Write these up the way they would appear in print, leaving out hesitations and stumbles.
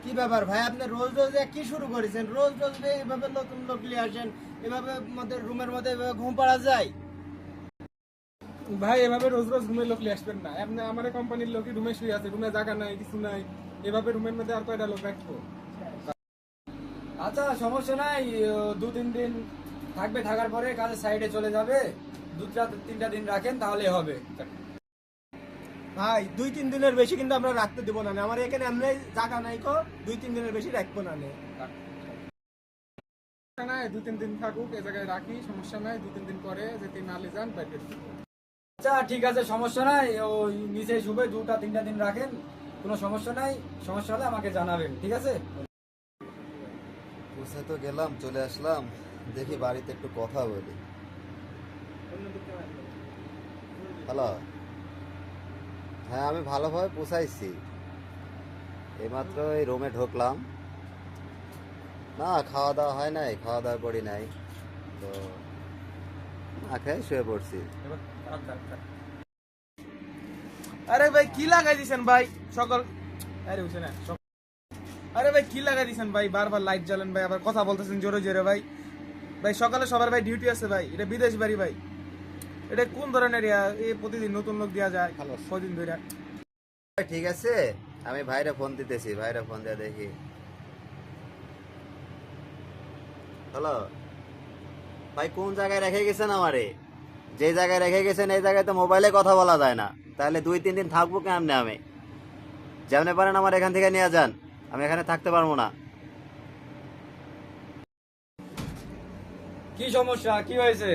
কি ব্যাপার ভাই, আপনি রোজ রোজ কি শুরু করেছেন? রোজ রোজ এইভাবে নতুন লোক নিয়ে আসেন, এভাবে আমাদের রুমের মধ্যে এভাবে ঘুম পাড়া যায়? ভাই এভাবে রোজ রোজ রুমের লোক নিয়ে আসবেন না। আপনি আমার কোম্পানির লোকই রুমে শুয়ে আছে, রুমে জায়গা নাই, কিছু নাই। এভাবে রুমের মধ্যে আর কয়টা লোক রাখবো? আচ্ছা সমস্যা নাই, 2-3 দিন থাকবে, থাকার পরে কাজের সাইডে চলে যাবে। 2-3টা দিন রাখেন তাহলে হবে। ভাই 2-3 দিনের বেশি কিন্তু আমরা রাখতে দেবো না, আমার এখানে এমনি জায়গা নাই কো, 2-3 দিনের বেশি রাখবো না। নাই 2-3 দিন থাকুক, এ জায়গায় রাখি, সমস্যা নাই। 2-3 দিন পরে যদি নালে যান বাইরে। আচ্ছা ঠিক আছে, সমস্যা নাই, ওই নিচে শুবে 2-3টা দিন রাখেন, কোনো সমস্যা নাই। সমস্যা হলে আমাকে জানাবেন, ঠিক আছে? পৌঁছে তো গেলাম, চলে আসলাম, দেখি বাড়িতে একটু কথা বলি। হ্যালো, হ্যাঁ আমি ভালোভাবে পৌঁছাইছি, এইমাত্র এই রুমে ঢুকলাম। না খাওয়া দাওয়া হয় নাই, খাওয়া দাওয়া করি নাই, তো না খেয়ে শুয়ে পড়ছি। আরে ভাই কি লাগাই দিছেন ভাই সকাল? আরে বুঝছে না আরে ভাই কি লাগাই দিছেন ভাই? বারবার লাইট জ্বালেন ভাই, আবার কথা বলতেছেন জোরে জোরে ভাই। ভাই সকালে সবার ভাই ডিউটি আছে ভাই, এটা বিদেশ বাড়ি ভাই। এটা কোন ধরনের এই প্রতিদিন নতুন লোক দেওয়া যায় কদিন ধরে? ঠিক আছে, আমি ভাইরে ফোন দিতেছি, ভাইরে ফোন দিয়ে দেখি। হ্যালো ভাই, কোন জায়গায় রেখে গেছেন আমারে? যে জায়গায় রেখে গেছেন এই জায়গায় তো মোবাইলে কথা বলা যায় না, তাহলে 2-3 দিন থাকবো কেমনে? আমি যেমনে পারেন আমার এখান থেকে নিয়ে যান, আমি এখানে থাকতে পারবো না। কি সমস্যা, কি হয়েছে?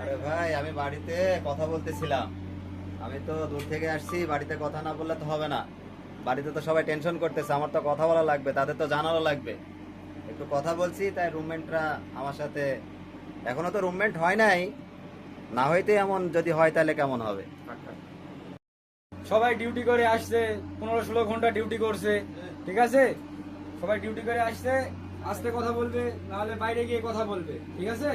আরে ভাই আমি বাড়িতে কথা বলতেছিলাম, আমি তো দূর থেকে আসছি, বাড়িতে কথা না বললে তো হবে না। বাড়িতে তো সবাই টেনশন করতেছে, আমার তো কথা বলা লাগবে, তাদের তো জানানো লাগবে। একটু কথা বলছি, তাই রুমমেটরা আমার সাথে, এখনো তো রুমমেট হয় নাই, না হইতে এমন যদি হয় তাহলে কেমন হবে? সবাই ডিউটি করে আসছে, 15-16 ঘন্টা ডিউটি করছে, ঠিক আছে? সবাই ডিউটি করে আসছে, আস্তে কথা বলবে, নাহলে বাইরে গিয়ে কথা বলবে, ঠিক আছে?